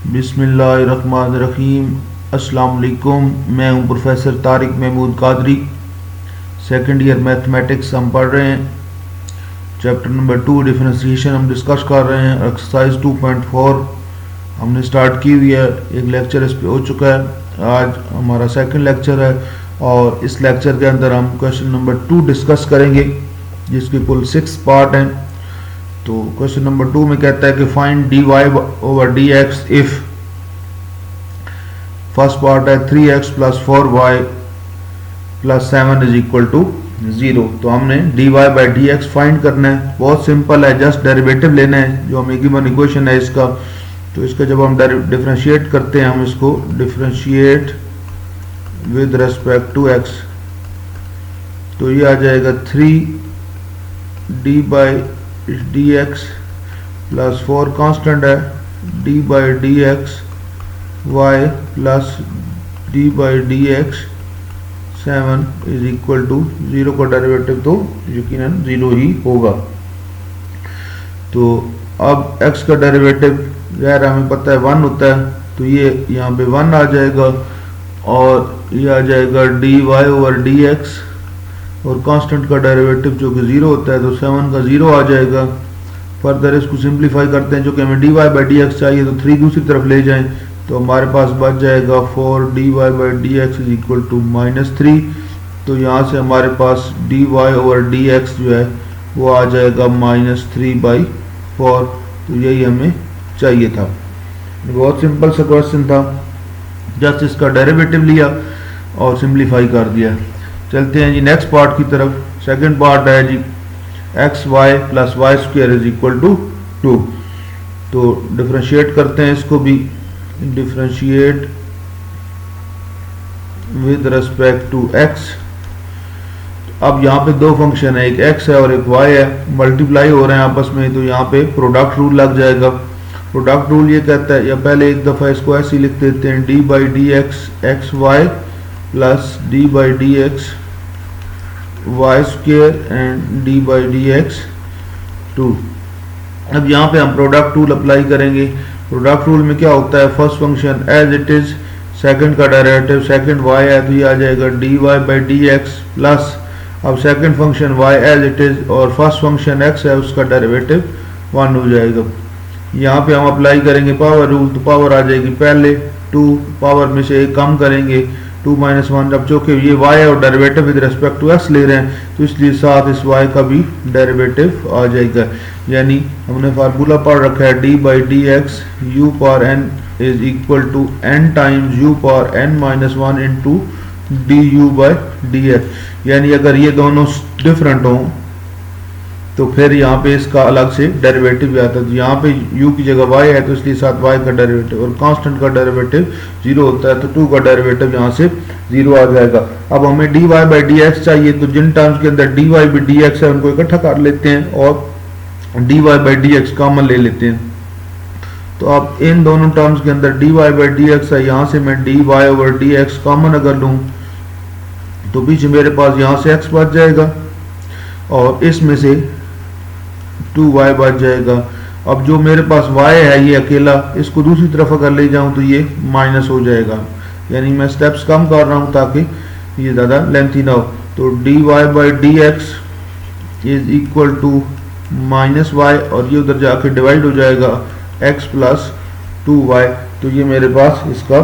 बिस्मिल्लाहिर्रहमानिर्रहीम। अस्सलाम वालेकुम। मैं हूं professor Tariq Mahmood Qadri. Second year mathematics हम पढ़ रहे हैं। चैप्टर नंबर 2 डिफरेंशिएशन हम डिस्कस कर रहे हैं। एक्सरसाइज 2.4 हमने स्टार्ट की हुई है। एक लेक्चर इस पे हो चुका है। आज हमारा सेकंड लेक्चर है और इस लेक्चर के अंदर हम क्वेश्चन नंबर 2 डिस्कस करेंगे जिसके कुल 6 पार्ट हैं। तो क्वेश्चन नंबर 2 में कहता है कि find dy over dx if first part है 3x plus 4y plus 7 is equal to 0। तो हमने dy बाई dx फाइंड करना है। बहुत सिंपल है, जस्ट डेरिवेटिव लेना है जो हमें गिवन इक्वेशन है इसका। तो इसका जब हम डिफरेंशिएट करते हैं, हम इसको differentiate with respect to x, तो ये आ जाएगा 3d by dx plus 4 constant है d by dx y plus d by dx 7 is equal to 0 का डेरिवेटिव तो यकीनन 0 ही होगा। तो अब x का डेरिवेटिव यार हमें पता है 1 होता है, तो ये यहाँ पे 1 आ जाएगा और ये आ जाएगा dy ओवर dx और कांस्टेंट का डेरिवेटिव जो कि 0 होता है तो 7 का 0 आ जाएगा। फर्दर इसको सिंप्लीफाई करते हैं, जो कि हमें dy बाई dx चाहिए तो 3 दूसरी तरफ ले जाएं तो हमारे पास बच जाएगा 4 dy by dx is equal to -3। तो यहाँ से हमारे पास dy ओवर dx जो है वो आ जाएगा -3/4। तो यही हमें चाहिए था। बहुत सिंपल सा क्वेश्चन था, जस्ट इसका डेरिवेटिव लिया और सिंप्लीफाई कर दिया। चलते हैं जी नेक्स्ट पार्ट की तरफ। सेकंड पार्ट है जी x y plus y square is equal to 2। तो डिफरेंशिएट करते हैं इसको भी। Differentiate with respect to x. अब यहाँ पे दो फंक्शन है, एक x है और एक y है, मल्टीप्लाई हो रहे हैं आपस में, तो यहाँ पे प्रोडक्ट रूल लग जाएगा। प्रोडक्ट रूल ये कहता है, या पहले एक दफ़ा इसको ऐसे लिख देते हैं, d by d x x y plus d by d x y square and d by d x 2। अब यहाँ पे हम प्रोडक्ट रूल अप्लाई करेंगे। प्रोडक्ट रूल में क्या होता है, first function as it is, second का डेरिवेटिव सेकंड y है तो ये आ जाएगा dy by d x plus, अब second function y as it is और फर्स्ट फंक्शन x है उसका डेरिवेटिव 1 हो जाएगा। यहाँ पे हम अप्लाई करेंगे पावर रूल, तो पावर आ जाएगी पहले 2, पावर में से एक कम करेंगे 2 - 1। अब चूँकि ये y है और derivative with respect to x ले रहे हैं तो इसलिए साथ इस y का भी डेरिवेटिव आ जाएगा। यानी हमने फार्मूला पढ़ रखा है d by d x u power n is equal to n times u power n - 1 into d u by d x. यानी अगर ये दोनों डिफरेंट हों तो फिर यहाँ पे इसका अलग से डेरिवेटिव भी आता है। तो यहाँ पे u की जगह y है तो इसलिए साथ y का डेरिवेटिव और कांस्टेंट का डेरिवेटिव 0 होता है तो 2 का डेरिवेटिव यहाँ से 0 आ जाएगा। अब हमें dy बाई डी एक्स चाहिए, तो जिन टर्म्स के अंदर dy बाई डी एक्स है उनको इकट्ठा कर लेते हैं और dy by d x common ले लेते हैं। तो अब इन दोनों टर्म्स के अंदर dy बाई डी एक्स है, यहाँ से मैं dy over D x common अगर लूँ तो पीछे मेरे पास यहाँ से x बच जाएगा और इसमें से 2y बच जाएगा। अब जो मेरे पास y है ये अकेला, इसको दूसरी तरफ अगर ले जाऊं तो ये माइनस हो जाएगा। यानी मैं स्टेप्स कम कर रहा हूं ताकि ये ज़्यादा लेंथी ना हो। तो dy by d x is equal to -y और ये उधर जाके डिवाइड हो जाएगा x प्लस 2y। तो ये मेरे पास इसका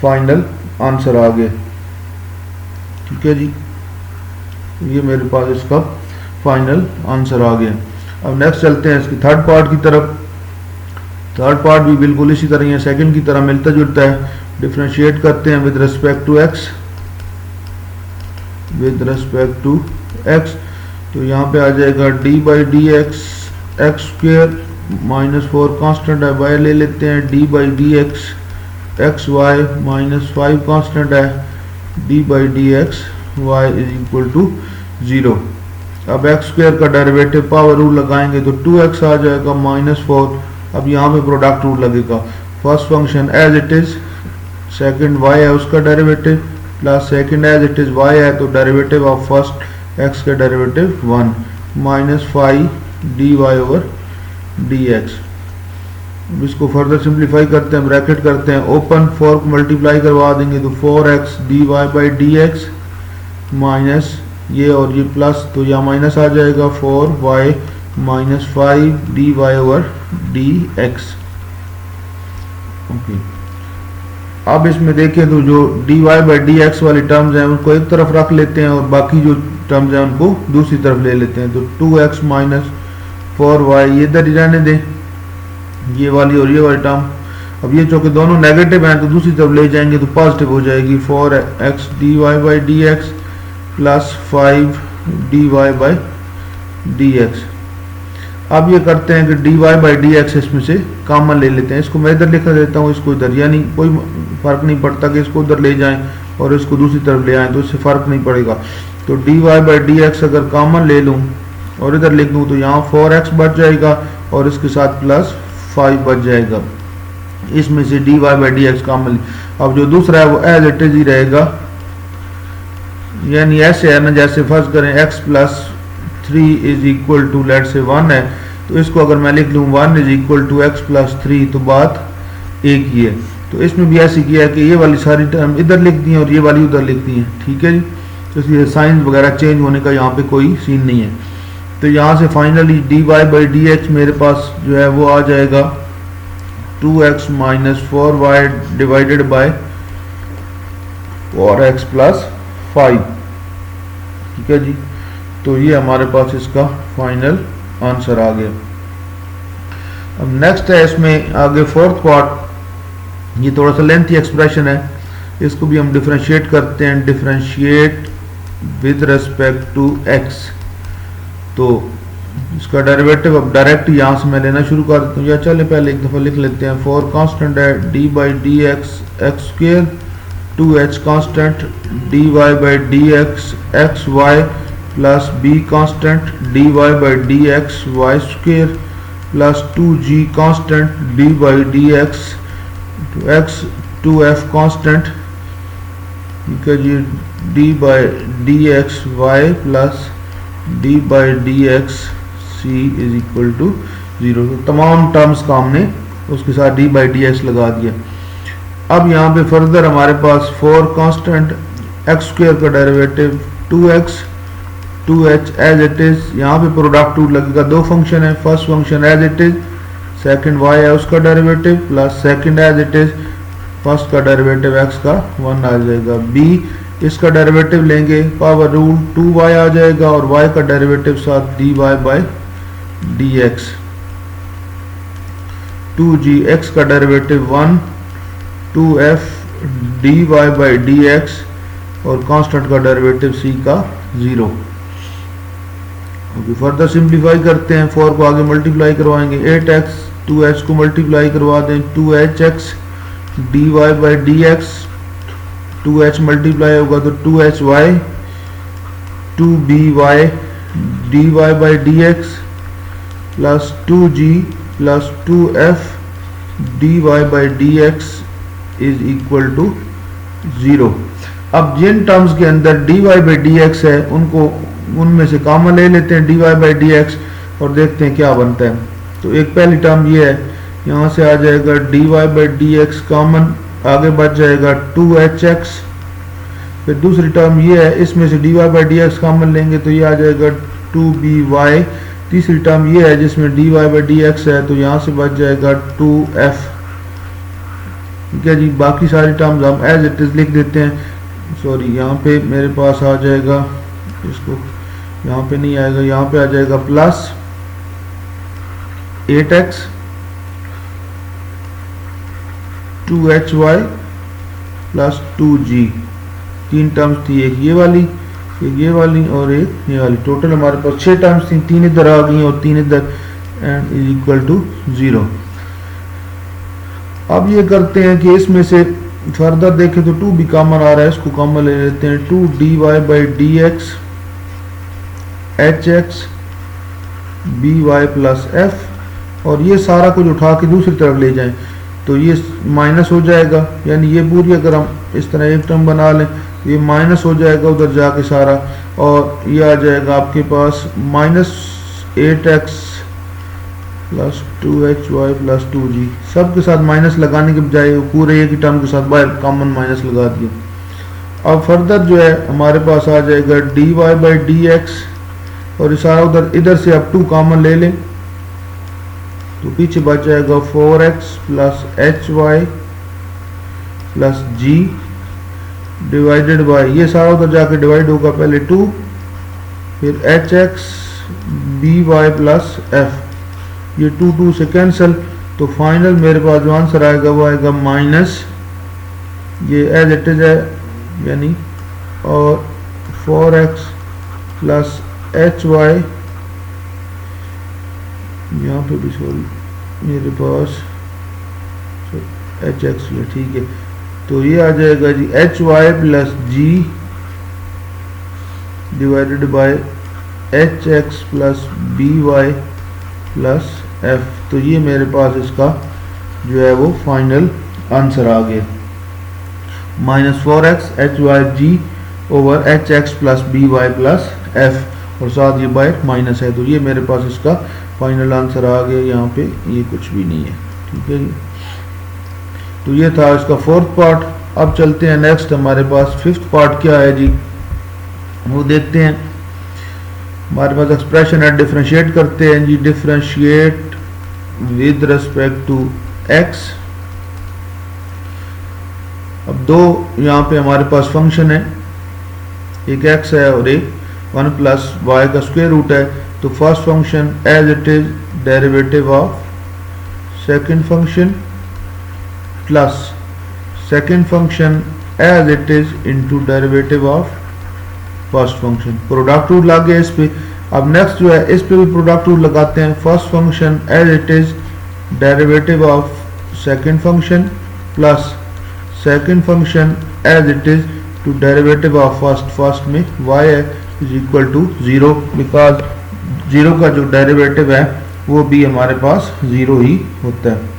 फाइनल आंसर आ गया। ठीक है जी, ये मेरे पास इसका फाइनल आंसर आ गया। अब नेक्स्ट चलते हैं इसकी थर्ड पार्ट की तरफ। थर्ड पार्ट भी बिल्कुल इसी तरह है, सेकंड की तरह मिलता जुलता है। डिफरेंशिएट करते हैं with respect to x, with respect to x। तो यहाँ पे आ जाएगा d by d x x square -4 constant है, y ले लेते हैं d by d x x y -5 constant है, d by d x y is equal to 0। अब एक्स स्क्वेयर का डेरिवेटिव पावर रूल लगाएंगे तो 2x आ जाएगा -4। अब यहाँ पे प्रोडक्ट रूल लगेगा, first function as it is, second y है उसका derivative plus second as it is y है तो डेरिवेटिव ऑफ फर्स्ट x का डेरिवेटिव 1 -5 dy ओवर dx। अब इसको फर्दर सिंप्लीफाई करते हैं, ब्रैकेट करते हैं, ओपन 4 को मल्टीप्लाई करवा देंगे तो 4x dy by d x minus ये और ये प्लस, तो यहाँ माइनस आ जाएगा 4y minus 5 dy over D x. Okay, अब इसमें देखें तो जो dy बाई डी एक्स वाली टर्म्स हैं उनको एक तरफ रख लेते हैं और बाकी जो टर्म्स हैं उनको दूसरी तरफ ले लेते हैं। तो 2x माइनस 4y ये इधर ही रहने दें, ये वाली और ये वाली टर्म। अब ये चूँकि दोनों नेगेटिव हैं तो दूसरी तरफ ले जाएंगे तो पॉजिटिव हो जाएगी, 4x dy by d x plus 5 dy by d x. अब ये करते हैं कि dy बाई डी एक्स इसमें से कॉमन ले लेते हैं, इसको मैं इधर लिखा देता हूँ, इसको इधर, यानी कोई फ़र्क नहीं पड़ता कि इसको उधर ले जाएं और इसको दूसरी तरफ ले आएँ, तो इससे फ़र्क नहीं पड़ेगा। तो dy बाई डी एक्स अगर कॉमन ले लूँ और इधर लिख दूँ तो यहाँ 4x बच जाएगा और इसके साथ प्लस 5 बच जाएगा, इसमें से dy by d x common. अब जो दूसरा है वो एज इट इज ही रहेगा, यानी ऐसे है ना, जैसे फर्ज करें x plus 3 is equal to let say 1 है, तो इसको अगर मैं लिख लूँ 1 is equal to x plus 3 तो बात एक ही है। तो इसमें भी ऐसे किया है कि ये वाली सारी टर्म इधर लिख दी हैं और ये वाली उधर लिख दी हैं, ठीक है जी। तो इसलिए साइन वगैरह चेंज होने का यहाँ पे कोई सीन नहीं है। तो यहाँ से finally dy by d x मेरे पास जो है वो आ जाएगा 2x minus 4y divided by 4x plus 5, ठीक है जी। तो ये हमारे पास इसका फाइनल आंसर आ गया। अब नेक्स्ट है इसमें आगे फोर्थ पार्ट, ये थोड़ा सा लेंथी एक्सप्रेशन है, इसको भी हम डिफरेंशिएट करते हैं, differentiate with respect to x। तो इसका डेरिवेटिव अब डायरेक्ट यहाँ से मैं लेना शुरू कर देता हूँ, या चले पहले एक दफ़ा लिख लेते हैं। 4 कांस्टेंट है d by d x x square, 2h constant dy by d x x y plus b constant dy by d x y square plus 2g constant d by d x x 2f constant, ठीक है जी, d by d x y plus d by d x c is equal to 0। तो तमाम terms का हमने उसके साथ D by d x लगा दिया। अब यहाँ पे फर्दर हमारे पास 4 कांस्टेंट एक्स स्क्वेयर का derivative 2x 2h as it is, यहाँ पे प्रोडक्ट रूल लगेगा, दो फंक्शन है, first function as it is, second y है उसका derivative plus second as it is, first का डेरिवेटिव x का 1 आ जाएगा। b इसका डेरिवेटिव लेंगे, पावर रूल 2y आ जाएगा और y का डेरिवेटिव साथ dy by d x, 2g x का derivative 1, 2f dy by d x और कांस्टेंट का डेरिवेटिव c का 0। फर्दर सिंप्लीफाई करते हैं, 4 को आगे मल्टीप्लाई करवाएंगे, 8x 2h को मल्टीप्लाई करवा दें, 2hx dy by d x, 2h multiply होगा तो 2hy 2by dy by d x plus 2g plus 2f dy by d x is equal to 0। अब जिन टर्म्स के अंदर dy बाई डी एक्स है उनको उनमें से कॉमन ले लेते हैं, dy बाई डी एक्स, और देखते हैं क्या बनता है। तो एक पहली टर्म ये है, यहाँ से आ जाएगा dy by d x common, आगे बच जाएगा 2hx। फिर दूसरी टर्म ये है, इसमें से dy by d x common लेंगे तो ये आ जाएगा 2by। तीसरी टर्म ये है जिसमें dy बाई डी एक्स है, तो यहाँ से बच जाएगा 2f, ठीक है जी। बाकी सारी टर्म्स हम एज इट इज लिख देते हैं, सॉरी यहाँ पे मेरे पास आ जाएगा, इसको यहाँ पे नहीं आएगा, यहाँ पे आ जाएगा plus 8x 2hy plus 2g, तीन टर्म्स थी, एक ये वाली और एक ये वाली, टोटल हमारे पास 6 टर्म्स थी, 3 इधर आ गई और 3 इधर, एंड इज इक्वल टू 0। अब ये करते हैं कि इसमें से फर्दर देखें तो 2 भी कॉमन आ रहा है, इसको कॉमन ले लेते हैं, 2 dy by d x hx by plus f, और ये सारा कुछ उठा के दूसरी तरफ ले जाएं तो ये माइनस हो जाएगा, यानी ये पूरी अगर हम इस तरह एक टर्म बना लें ये माइनस हो जाएगा उधर जाके सारा, और ये आ जाएगा आपके पास minus 8x plus 2hy plus 2g, सब के साथ माइनस लगाने के बजाय पूरे एक ही टर्म के साथ बाहर कॉमन माइनस लगा दिया। अब फर्दर जो है हमारे पास आ जाएगा dy बाई डी एक्स, और सारा उधर इधर से अब 2 कॉमन ले लें तो पीछे बच जाएगा 4x plus h y plus g divided by, ये सारा उधर जाके डिवाइड होगा, पहले 2 फिर h x b y plus f, ये 2 से कैंसिल, तो फाइनल मेरे पास जो आंसर आएगा वो आएगा माइनस, ये एज इट इज है यानी, और 4x प्लस एच वाई, यहाँ पे भी सॉरी मेरे पास एच एक्स है, ठीक है, तो ये आ जाएगा g h y plus g divided by h x plus b y plus f, तो ये मेरे पास इसका जो है वो फाइनल आंसर आ गया, minus 4x h y g over h x plus b y plus f, और साथ ये बाय माइनस है, तो ये मेरे पास इसका फाइनल आंसर आ गया, यहाँ पे ये कुछ भी नहीं है, ठीक है जी। तो ये था इसका 4th पार्ट। अब चलते हैं नेक्स्ट, हमारे पास 5th पार्ट क्या है जी, वो देखते हैं। हमारे पास एक्सप्रेशन है, डिफरेंशिएट करते हैं जी, differentiate with respect to x. अब दो यहाँ पे हमारे पास फंक्शन है, एक x है और एक 1 प्लस वाई का स्क्वायर रूट है, तो first function as it is derivative of second function plus second function as it is into derivative of first function, product rule लग गया इस पे। अब नेक्स्ट जो है इस पे भी प्रोडक्ट रूल लगाते हैं, first function as it is derivative of second function plus second function as it is to derivative of first में y is equal to 0, because 0 का जो डेरिवेटिव है वो भी हमारे पास 0 ही होता है।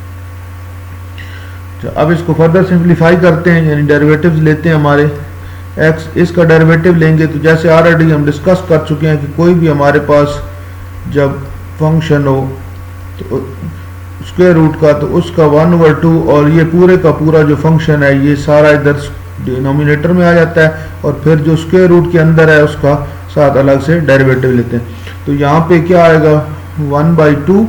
तो अब इसको फर्दर सिंप्लीफाई करते हैं, यानी डेरिवेटिव्स लेते हैं हमारे x, इसका डेरिवेटिव लेंगे तो जैसे ऑलरेडी हम डिस्कस कर चुके हैं कि कोई भी हमारे पास जब फंक्शन हो तो स्क्वायर रूट का, तो उसका 1/2 और ये पूरे का पूरा जो फंक्शन है ये सारा इधर डिनोमिनेटर में आ जाता है, और फिर जो स्क्वायर रूट के अंदर है उसका साथ अलग से डेरिवेटिव लेते हैं। तो यहाँ पे क्या आएगा 1/2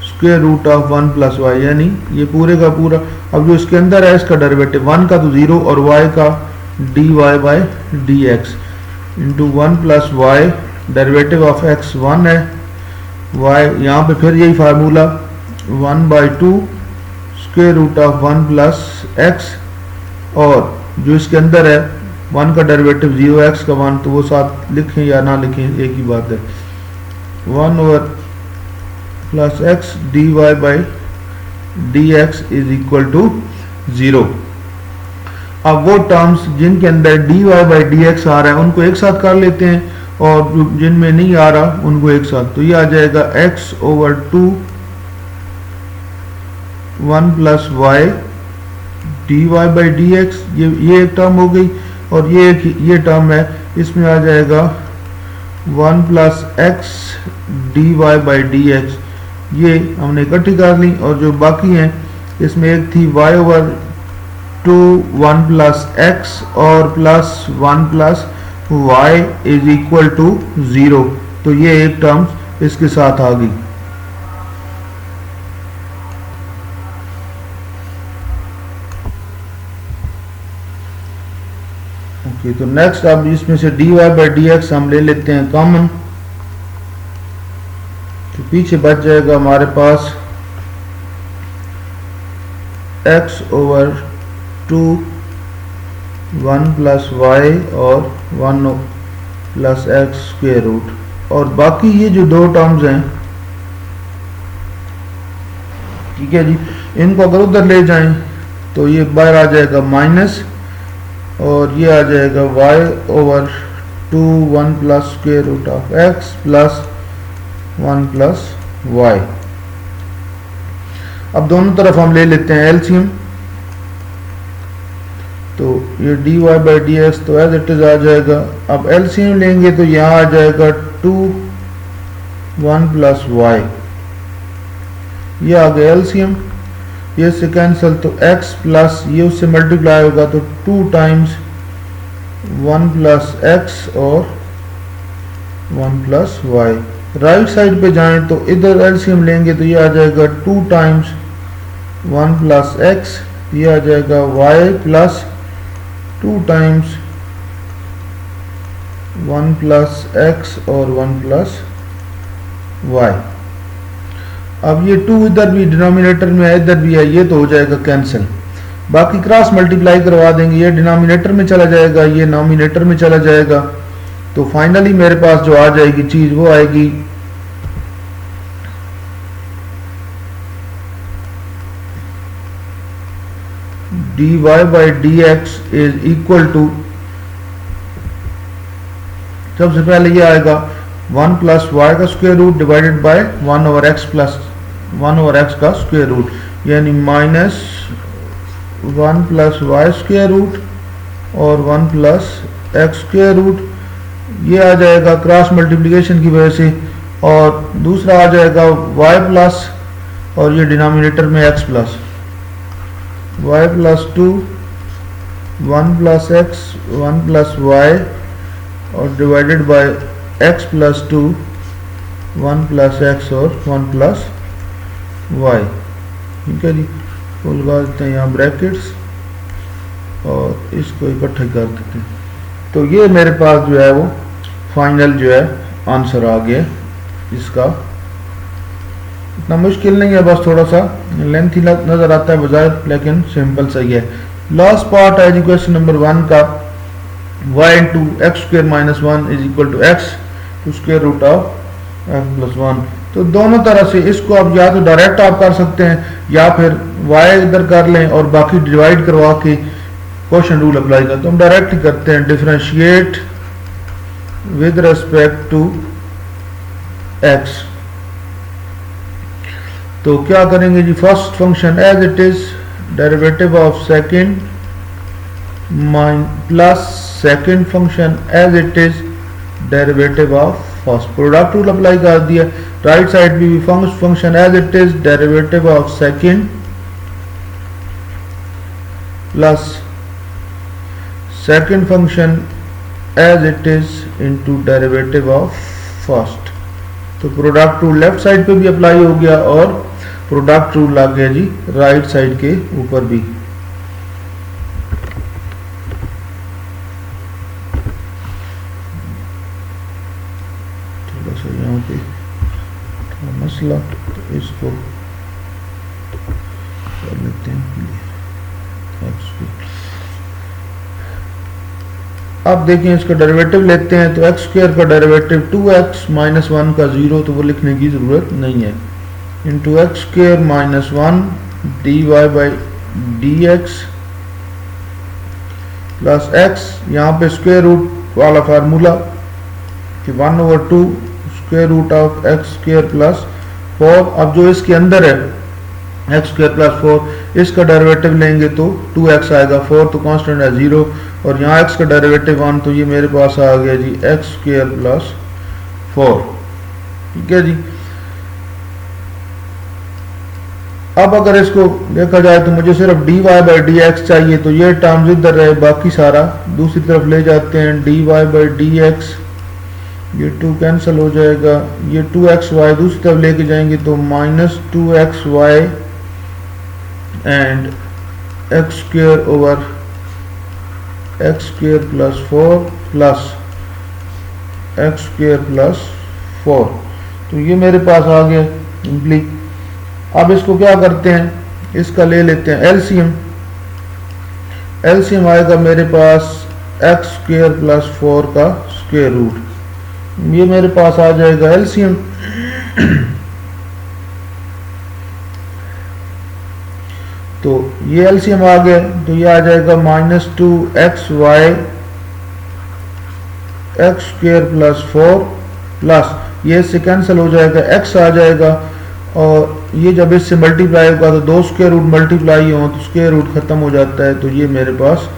square root of 1 plus y, यानी ये पूरे का पूरा, अब जो इसके अंदर है इसका डेरिवेटिव 1 का तो 0 और y का dy by d x into 1 plus y, derivative of x 1 है, y यहाँ पे फिर यही formula 1/2 square root of 1 plus x, और जो इसके अंदर है 1 का डेरिवेटिव 0x का 1, तो वो साथ लिखें या ना लिखें एक ही बात है, 1 over plus x d y by d x is equal to 0। अब वो टर्म्स जिनके अंदर d y by d x आ रहा है उनको एक साथ कर लेते हैं, और जिनमें नहीं आ रहा उनको एक साथ, तो ये आ जाएगा x over 2 1 plus y d y by d x, ये एक टर्म हो गई, और ये टर्म है इसमें आ जाएगा 1 plus x d y by d x, ये हमने इकट्ठी कर ली, और जो बाकी हैं इसमें एक थी y ओवर 2 1 प्लस एक्स और plus 1 plus y is equal to 0, तो ये एक टर्म इसके साथ आ गई। ओके, तो नेक्स्ट अब इसमें से dy बाई डी एक्स हम ले लेते हैं कॉमन, तो पीछे बच जाएगा हमारे पास x ओवर 2 1 प्लस वाई और 1 प्लस एक्स स्क्वायर रूट, और बाकी ये जो दो टर्म्स हैं, ठीक है जी, इनको अगर उधर ले जाएं तो ये बाहर आ जाएगा माइनस, और ये आ जाएगा y over 2 1 plus square root of x plus 1 plus y. अब दोनों तरफ हम ले लेते हैं एलसीएम, तो ये dy बाई डी एक्स तो एज इट इज आ जाएगा। अब एलसीएम लेंगे तो यहाँ आ जाएगा 2 1 प्लस वाई, ये आ गया एलसीएम। ये से कैंसिल, तो x प्लस ये उससे मल्टीप्लाई होगा तो 2 टाइम्स 1 प्लस एक्स और 1 प्लस वाई। राइट साइड पे जाएं तो इधर एलसीएम लेंगे तो ये आ जाएगा 2 टाइम्स 1 प्लस एक्स, ये आ जाएगा y plus 2 times 1 plus x और 1 प्लस वाई। अब ये 2 इधर भी डिनोमिनेटर में है, इधर भी है, ये तो हो जाएगा कैंसिल। बाकी क्रॉस मल्टीप्लाई करवा देंगे, ये डिनोमिनेटर में चला जाएगा, ये नोमिनेटर में चला जाएगा। तो फाइनली मेरे पास जो आ जाएगी चीज वो आएगी dy by d x is equal to, सबसे पहले ये आएगा 1 प्लस वाई का square root divided by 1 over x plus 1 over x का स्क्वायर रूट, यानी minus 1 plus y square root और 1 प्लस एक्स स्क्वायर रूट। ये आ जाएगा क्रॉस मल्टीप्लिकेशन की वजह से, और दूसरा आ जाएगा y प्लस, और ये डिनोमिनेटर में x plus, y plus 2 1 plus x 1 plus y और divided by x plus 2 1 plus x और 1 प्लस वाई। ठीक है जी, तो लगा देते हैं यहाँ ब्रैकेट्स और इसको इकट्ठे कर देते हैं। तो ये मेरे पास जो है वो फाइनल जो है आंसर आ गया इसका। इतना मुश्किल नहीं है, बस थोड़ा सा लेंथी नजर आता है बजाय, लेकिन सिंपल सही है। लास्ट पार्ट है क्वेश्चन नंबर 1 का, y into x square minus 1 is equal to x to square root of x plus 1। तो दोनों तरह से इसको आप या तो डायरेक्ट आप कर सकते हैं या फिर y इधर कर लें और बाकी डिवाइड करवा के क्वेश्चन रूल अप्लाई करते हैं। हम डायरेक्ट ही करते हैं, differentiate with respect to x। तो क्या करेंगे जी, first function as it is derivative of second plus second function as it is derivative of first. Product rule apply कर दिया। राइट साइड भी function as it is derivative of second plus second function as it is into derivative of first. तो product rule left side पे भी apply हो गया और product rule आ गया जी राइट साइड के ऊपर भी। थोड़ा सा यहाँ पे मसला, तो इसको कर लेते हैं। अब देखिए इसका डेरिवेटिव लेते हैं, तो एक्स स्क्वायर का डेरिवेटिव 2x माइनस 1 का 0, तो वो लिखने की ज़रूरत नहीं है, into x square minus 1 dy by d x plus x, यहाँ पे स्क्वायर रूट वाला फार्मूला कि 1/2 square root of x square plus 4। अब जो इसके अंदर है एक्स स्क्वायर प्लस 4, इसका डेरिवेटिव लेंगे तो 2x आएगा, 4 तो कांस्टेंट है 0, और यहाँ x का डेरिवेटिव 1, तो ये मेरे पास आ गया जी एक्स स्क्वायर प्लस 4। ठीक है जी। अब अगर इसको देखा जाए तो मुझे सिर्फ dy बाई डी एक्स चाहिए, तो ये टर्म्स इधर रहे, बाकी सारा दूसरी तरफ ले जाते हैं। dy बाई डी एक्स, ये 2 कैंसिल हो जाएगा, ये 2xy दूसरी तरफ लेके जाएंगे तो minus 2xy and x square over x square plus 4 plus x square plus 4। तो ये मेरे पास आ गया सिंपली। अब इसको क्या करते हैं, इसका ले लेते हैं एलसीएम। एलसीएम आएगा मेरे पास एक्स स्क्वायर प्लस 4 का स्क्वायर रूट, ये मेरे पास आ जाएगा एलसीएम। तो ये एलसीएम आ गया, तो ये आ जाएगा minus 2xy x square plus 4 plus ये इससे कैंसिल हो जाएगा, x आ जाएगा, और ये जब इससे मल्टीप्लाई होगा तो 2 स्क्वायर रूट मल्टीप्लाई हो तो स्क्वायर रूट खत्म हो जाता है। तो ये मेरे पास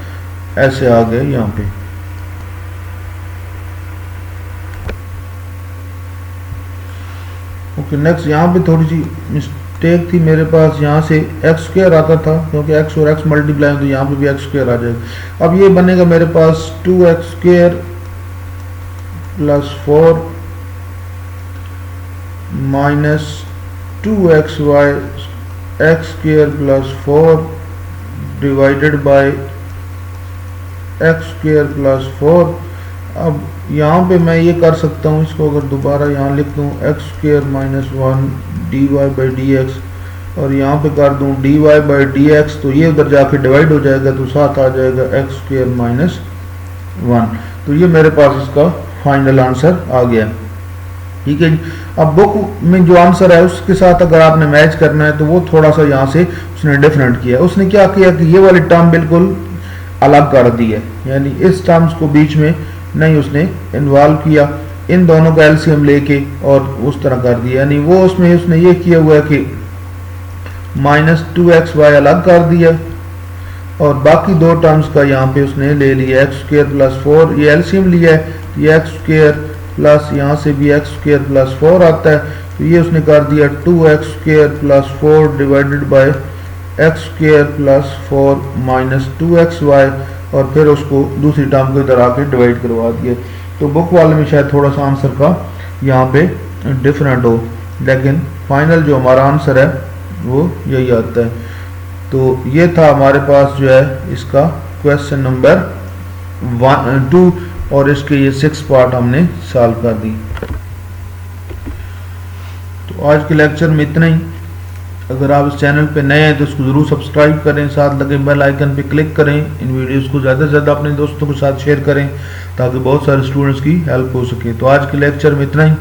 ऐसे आ गए यहाँ पे। ओके नेक्स्ट, यहाँ पे थोड़ी सी मिस्टेक थी मेरे पास, यहाँ से एक्स स्क्वायर आता था क्योंकि एक्स और एक्स मल्टीप्लाई हो तो यहाँ पे भी एक्स स्क्वायर आ जाएगा। अब ये बनेगा मेरे पास 2x square plus 4 minus 2xy x square plus 4 divided by x square plus 4। अब यहाँ पे मैं ये कर सकता हूँ, इसको अगर दोबारा यहाँ लिख दूँ x square minus 1 d y by d x और यहाँ पे कर दूँ d y by d x, तो ये उधर जाके डिवाइड हो जाएगा तो साथ आ जाएगा एक्स स्क्वायर माइनस 1। तो ये मेरे पास इसका फाइनल आंसर आ गया। ठीक है जी। अब बुक में जो आंसर है उसके साथ अगर आपने मैच करना है तो वो थोड़ा सा यहाँ से उसने डिफरेंट किया। उसने क्या किया कि ये वाली टर्म बिल्कुल अलग कर दी है, यानी इस टर्म्स को बीच में नहीं उसने इन्वॉल्व किया, इन दोनों का एलसीएम लेके और उस तरह कर दिया। यानी वो उसमें उसने ये किया हुआ है कि माइनस 2xy अलग कर दिया और बाकी दो टर्म्स का यहाँ पे उसने ले लिया एक्स स्क्वायर प्लस 4, ये एलसीएम लिया है, ये एक्स स्क्वायर प्लस यहाँ से भी एक्स स्क्वायर प्लस 4 आता है, तो ये उसने कर दिया 2x square plus 4 divided by x square plus 4 minus 2xy और फिर उसको दूसरी टर्म को इधर आके डिवाइड करवा दिया। तो बुक वाले में शायद थोड़ा सा आंसर का यहाँ पे डिफरेंट हो, लेकिन फाइनल जो हमारा आंसर है वो यही आता है। तो ये था हमारे पास जो है इसका क्वेश्चन नंबर 2 और इसके ये 6 पार्ट हमने सॉल्व कर दी। तो आज के लेक्चर में इतना ही। अगर आप इस चैनल पे नए हैं तो इसको ज़रूर सब्सक्राइब करें, साथ लगे बेल आइकन पे क्लिक करें, इन वीडियोस को ज़्यादा से ज़्यादा अपने दोस्तों के साथ शेयर करें ताकि बहुत सारे स्टूडेंट्स की हेल्प हो सके। तो आज के लेक्चर में इतना ही,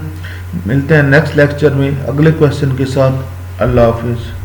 मिलते हैं नेक्स्ट लेक्चर में अगले क्वेश्चन के साथ। अल्लाह हाफिज़।